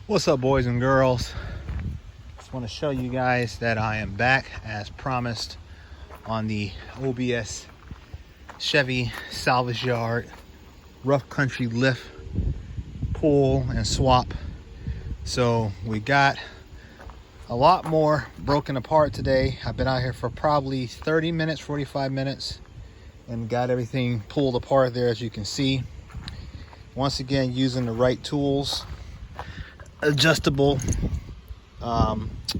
What's up, boys and girls? Just want to show you guys that I am back as promised on the OBS Chevy salvage yard rough country lift, pull and swap. So we got a lot more broken apart today. I've been out here for probably 30 minutes, 45 minutes, and got everything pulled apart there, as you can see. Once again, using the right tools. Adjustable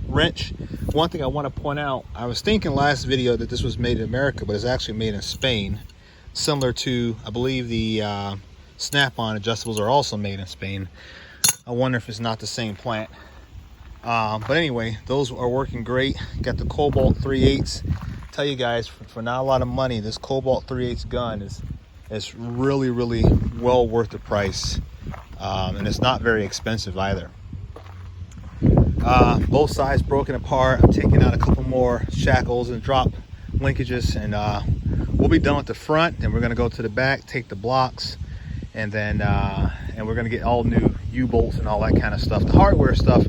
wrench. One thing I want to point out, I was thinking last video that this was made in America, but it's actually made in Spain, similar to, I believe, the snap-on adjustables are also made in Spain. I wonder if it's not the same plant, but anyway, those are working great. Got the Cobalt 3/8. Tell you guys, for not a lot of money, this Cobalt 3/8 gun is really well worth the price. And it's not very expensive either. Both sides broken apart. I'm taking out a couple more shackles and drop linkages, and we'll be done with the front. Then we're going to go to the back, take the blocks, and then we're going to get all new U-bolts and all that kind of stuff. The hardware stuff,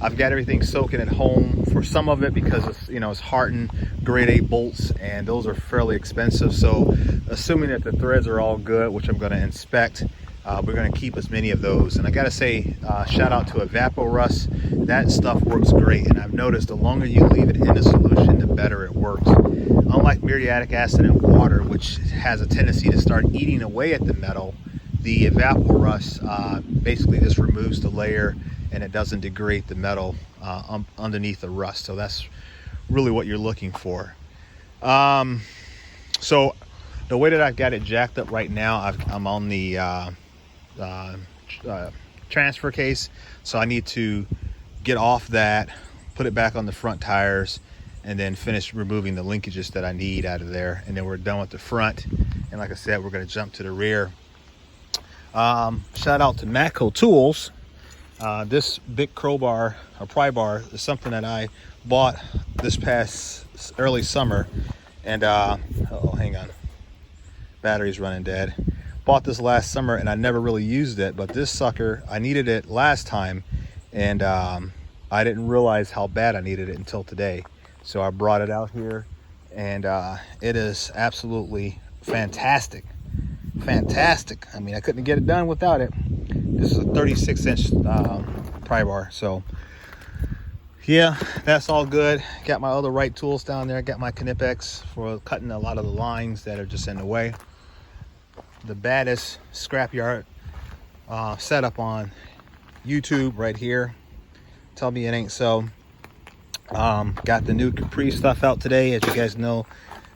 I've got everything soaking at home for some of it because it's, it's hardened grade 8 bolts, and those are fairly expensive. So assuming that the threads are all good, which I'm going to inspect, we're going to keep as many of those. And I gotta say, shout out to EvapoRust. That stuff works great, and I've noticed the longer you leave it in the solution, the better it works. Unlike muriatic acid and water, which has a tendency to start eating away at the metal, the EvapoRust basically just removes the layer, and it doesn't degrade the metal underneath the rust. So that's really what you're looking for. So the way that I've got it jacked up right now, I'm on the transfer case, so I need to get off that, put it back on the front tires, and then finish removing the linkages that I need out of there, and then we're done with the front. And like I said, we're going to jump to the rear. Shout out to Matco Tools. This big crowbar or pry bar is something that I bought this past early summer, and oh, hang on, battery's running dead. Bought this last summer and I never really used it, but this sucker, I needed it last time, and I didn't realize how bad I needed it until today. So I brought it out here, and it is absolutely fantastic. I mean, I couldn't get it done without it. This is a 36-inch pry bar. So yeah, that's all good. Got my other right tools down there. Got my Knipex for cutting a lot of the lines that are just in the way. The baddest scrapyard setup on YouTube right here. Tell me it ain't so. Got the new Capri stuff out today. As you guys know,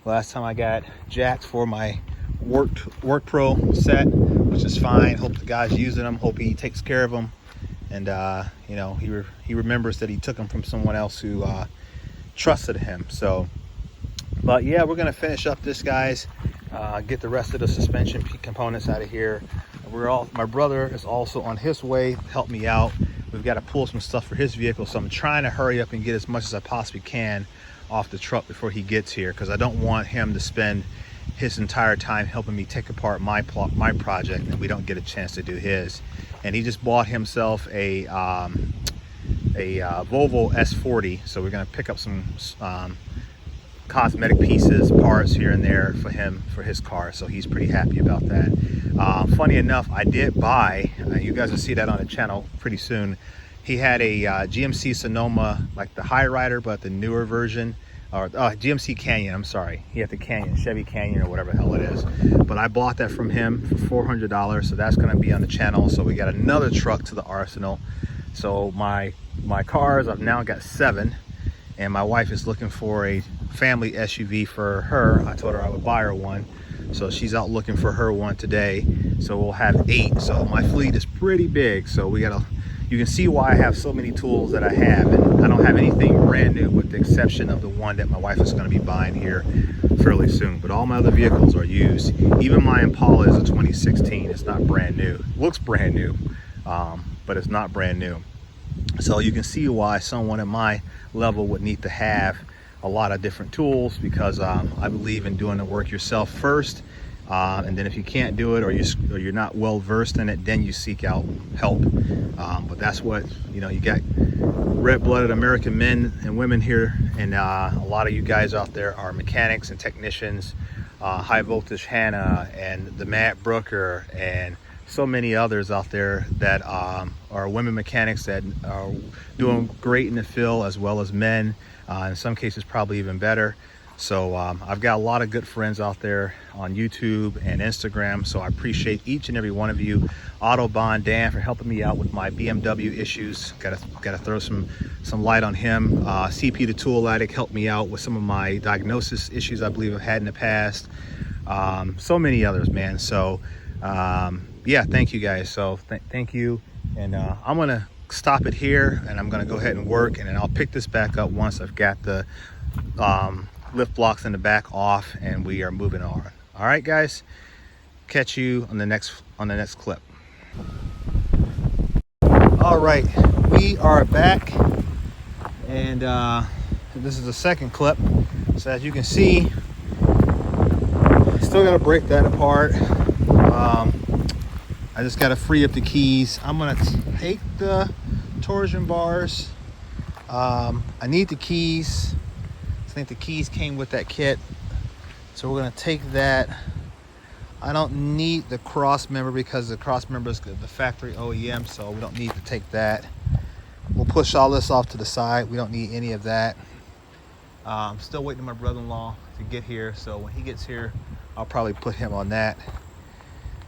last time I got jacks for my Work Pro set, which is fine. Hope the guy's using them. Hope he takes care of them, and he remembers that he took them from someone else who trusted him. So, but yeah, we're gonna finish up this, guys. Get the rest of the suspension components out of here. My brother is also on his way to help me out. We've got to pull some stuff for his vehicle, so I'm trying to hurry up and get as much as I possibly can off the truck before he gets here, because I don't want him to spend his entire time helping me take apart my project and we don't get a chance to do his. And he just bought himself a Volvo S40, so we're going to pick up some cosmetic pieces, parts here and there for him, for his car. So he's pretty happy about that. Funny enough, I did buy, you guys will see that on the channel pretty soon. He had a GMC Sonoma, like the High Rider, but the newer version, or GMC Canyon, I'm sorry. He had the Canyon, Chevy Canyon, or whatever the hell it is. But I bought that from him for $400, so that's gonna be on the channel. So we got another truck to the arsenal. So my cars, I've now got 7, and my wife is looking for a family SUV for her. I told her I would buy her one, so she's out looking for her one today. So we'll have 8. So my fleet is pretty big. So you can see why I have so many tools that I have, and I don't have anything brand new with the exception of the one that my wife is going to be buying here fairly soon. But all my other vehicles are used. Even my Impala is a 2016. It's not brand new. It looks brand new, but it's not brand new. So you can see why someone at my level would need to have a lot of different tools, because I believe in doing the work yourself first, And then if you can't do it, or you're not well versed in it, then you seek out help. But that's what, you know, you got red-blooded American men and women here, and a lot of you guys out there are mechanics and technicians, High Voltage Hannah and the Matt Brooker, and so many others out there that are women mechanics that are doing great in the field, as well as men, in some cases probably even better. So I've got a lot of good friends out there on YouTube and Instagram, so I appreciate each and every one of you. Autobahn Dan for helping me out with my BMW issues. Gotta throw some light on him. CP the Tool Addict helped me out with some of my diagnosis issues I believe I've had in the past. So many others, man. So yeah, thank you guys. So thank you, and I'm gonna stop it here, and I'm gonna go ahead and work, and then I'll pick this back up once I've got the lift blocks in the back off and we are moving on. All right, guys, catch you on the next clip. All right, we are back, and this is the second clip. So as you can see, still got to break that apart. I just got to free up the keys. I'm gonna take the torsion bars. I need the keys. I think the keys came with that kit, so we're going to take that. I don't need the cross member because the cross member is the factory OEM, so we don't need to take that. We'll push all this off to the side. We don't need any of that. I'm still waiting on my brother-in-law to get here, so when he gets here, I'll probably put him on that.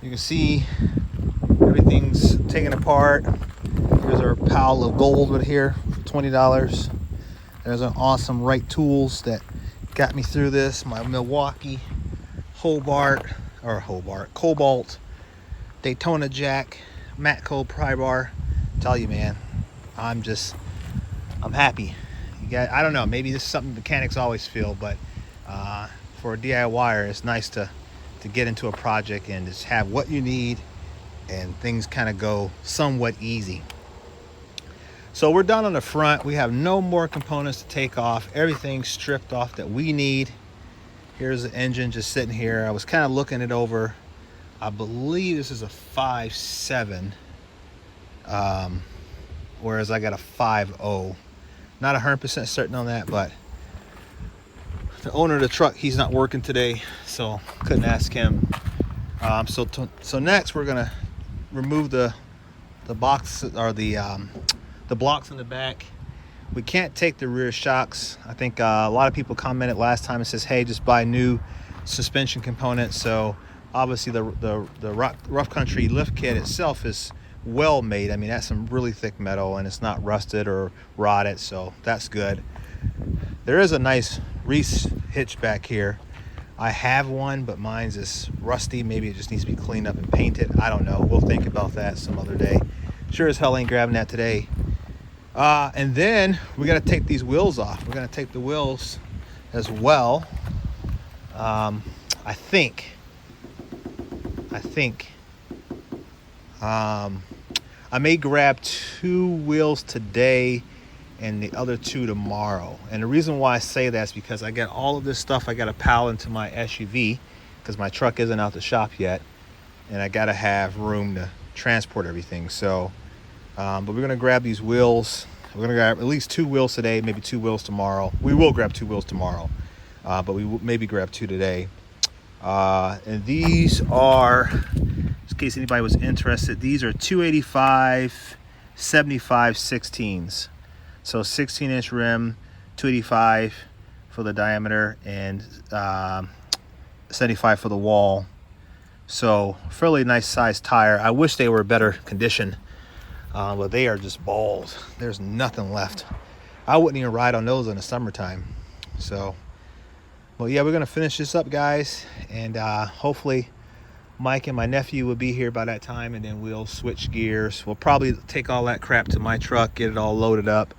You can see everything's taken apart. Here's our pile of gold right here for $20. There's an awesome Wright tools that got me through this. My Milwaukee Cobalt Daytona jack, Matco pry bar. Tell you, man, I'm happy. You got, I don't know, maybe this is something mechanics always feel, but for a DIYer, it's nice to get into a project and just have what you need, and things kind of go somewhat easy. So we're done on the front. We have no more components to take off. Everything's stripped off that we need. Here's the engine just sitting here. I was kind of looking it over. I believe this is a 5.7, whereas I got a 5.0. Not 100% certain on that, but the owner of the truck, he's not working today, so couldn't ask him. So next we're gonna remove the box, or the blocks in the back. We can't take the rear shocks. I think a lot of people commented last time and says, hey, just buy new suspension components. So obviously the rough country lift kit itself is well made. I mean, that's some really thick metal, and it's not rusted or rotted, so that's good. There is a nice Reese hitch back here. I have one, but mine's is rusty. Maybe it just needs to be cleaned up and painted. I don't know. We'll think about that some other day. Sure as hell ain't grabbing that today. And then we got to take these wheels off. We're going to take the wheels as well. I think I may grab 2 wheels today and the other 2 tomorrow. And the reason why I say that is because I got all of this stuff I got to pile into my SUV, because my truck isn't out the shop yet, and I got to have room to transport everything. So but we're gonna grab these wheels. We're gonna grab at least 2 wheels today, maybe 2 wheels tomorrow. We will grab 2 wheels tomorrow, but we will maybe grab 2 today. And these are, in case anybody was interested, these are 285 75 16s. So 16-inch rim, 285 for the diameter, and 75 for the wall. So fairly nice sized tire. I wish they were better condition. But they are just balls. There's nothing left. I wouldn't even ride on those in the summertime. So, well, yeah, we're gonna finish this up, guys, and hopefully Mike and my nephew will be here by that time, and then we'll switch gears. We'll probably take all that crap to my truck, get it all loaded up,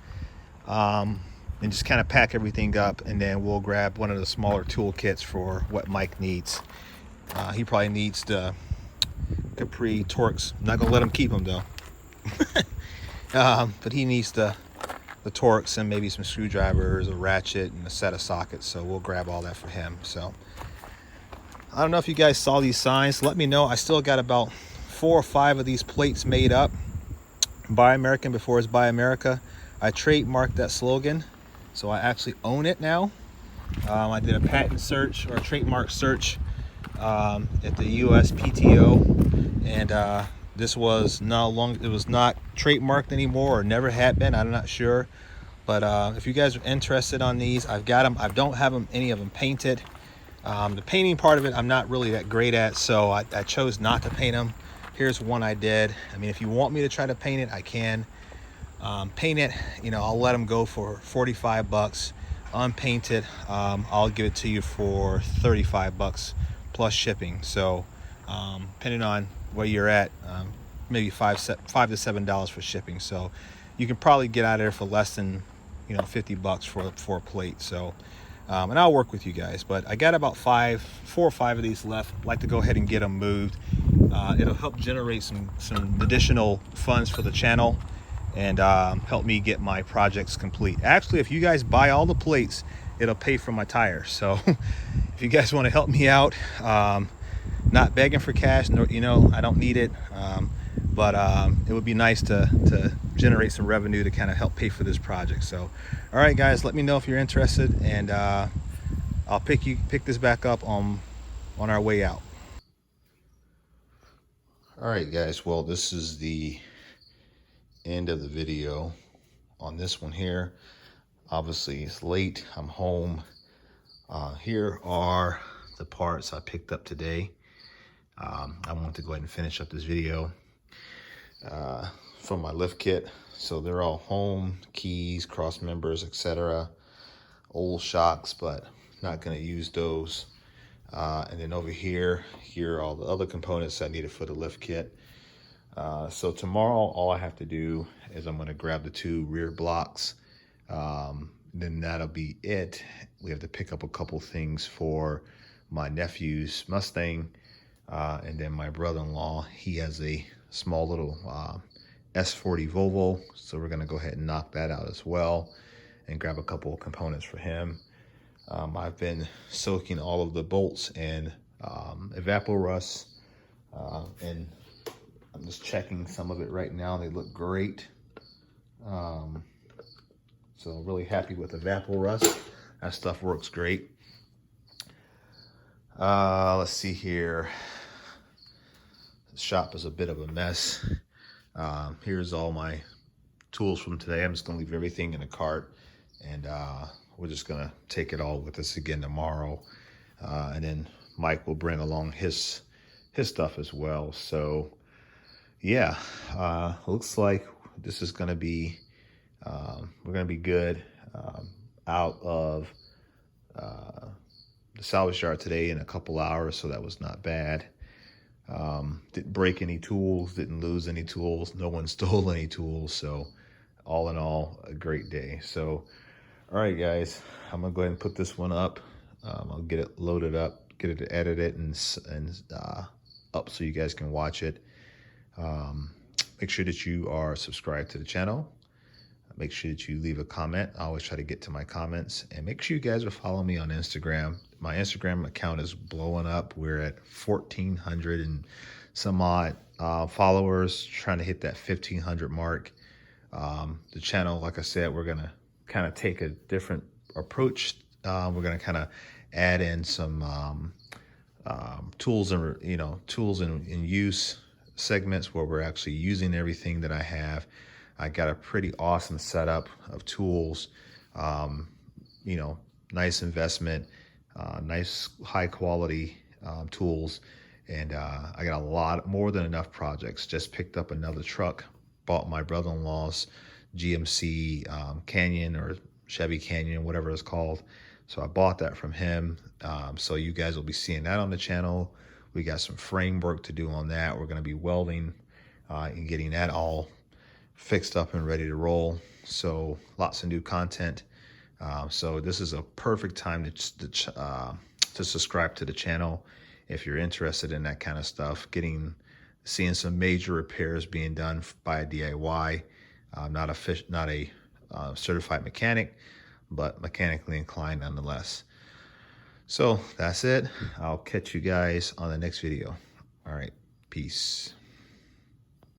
and just kind of pack everything up, and then we'll grab one of the smaller tool kits for what Mike needs. He probably needs the Capri Torx. I'm not gonna let him keep them though. But he needs the Torx and maybe some screwdrivers, a ratchet, and a set of sockets, so we'll grab all that for him. So I don't know if you guys saw these signs. Let me know. I still got about 4 or 5 of these plates made up. Buy American before it's Buy America. I trademarked that slogan, so I actually own it now. I did a patent search or a trademark search at the USPTO, and this was it was not trademarked anymore, or never had been. I'm not sure, but if you guys are interested on these, I've got them. I don't have any of them painted. The painting part of it, I'm not really that great at, so I chose not to paint them. Here's one I did. I mean, if you want me to try to paint it, I can paint it. You know, I'll let them go for 45 bucks. Unpainted, I'll give it to you for 35 bucks plus shipping. So depending on where you're at, maybe $5 to $7 for shipping. So you can probably get out of there for less than 50 bucks for a plate. So and I'll work with you guys, but I got about 4 or 5 of these left. I'd like to go ahead and get them moved. It'll help generate some additional funds for the channel, and help me get my projects complete. Actually, if you guys buy all the plates, it'll pay for my tires. So if you guys want to help me out, not begging for cash, no, I don't need it, but it would be nice to generate some revenue to kind of help pay for this project. So all right guys, let me know if you're interested, and I'll pick this back up on our way out. All right guys, well, this is the end of the video on this one here. Obviously it's late, I'm home. Here are the parts I picked up today. I want to go ahead and finish up this video from my lift kit. So they're all home, keys, cross members, etc. Old shocks, but not going to use those. And then over here are all the other components I needed for the lift kit. So tomorrow, all I have to do is I'm going to grab the 2 rear blocks. Then that'll be it. We have to pick up a couple things for my nephew's Mustang. And then my brother-in-law, he has a small little S40 Volvo. So we're going to go ahead and knock that out as well and grab a couple of components for him. I've been soaking all of the bolts in Evaporust, and I'm just checking some of it right now. They look great. So really happy with Evaporust. That stuff works great. Let's see here. The shop is a bit of a mess. Here's all my tools from today. I'm just gonna leave everything in a cart, and we're just gonna take it all with us again tomorrow. And then Mike will bring along his stuff as well. So yeah, looks like this is gonna be, we're gonna be good out of the salvage yard today in a couple hours, so that was not bad. Didn't break any tools, didn't lose any tools, no one stole any tools. So all in all, a great day. So all right guys, I'm gonna go ahead and put this one up. I'll get it loaded up, get it to edit it and up so you guys can watch it. Make sure that you are subscribed to the channel. Make sure that you leave a comment. I always try to get to my comments, and make sure you guys are following me on Instagram. My Instagram account is blowing up. We're at 1,400 and some odd followers, trying to hit that 1,500 mark. The channel, like I said, we're gonna kind of take a different approach. We're gonna kind of add in some tools and tools in use segments where we're actually using everything that I have. I got a pretty awesome setup of tools, nice investment, nice high quality tools, and I got a lot more than enough projects. Just picked up another truck, bought my brother-in-law's GMC Canyon or Chevy Canyon, whatever it's called. So I bought that from him. So you guys will be seeing that on the channel. We got some framework to do on that. We're going to be welding and getting that all fixed up and ready to roll. So lots of new content. So this is a perfect time to subscribe to the channel if you're interested in that kind of stuff. Seeing some major repairs being done by a DIY. Not a certified mechanic, but mechanically inclined nonetheless. So that's it. I'll catch you guys on the next video. All right, peace.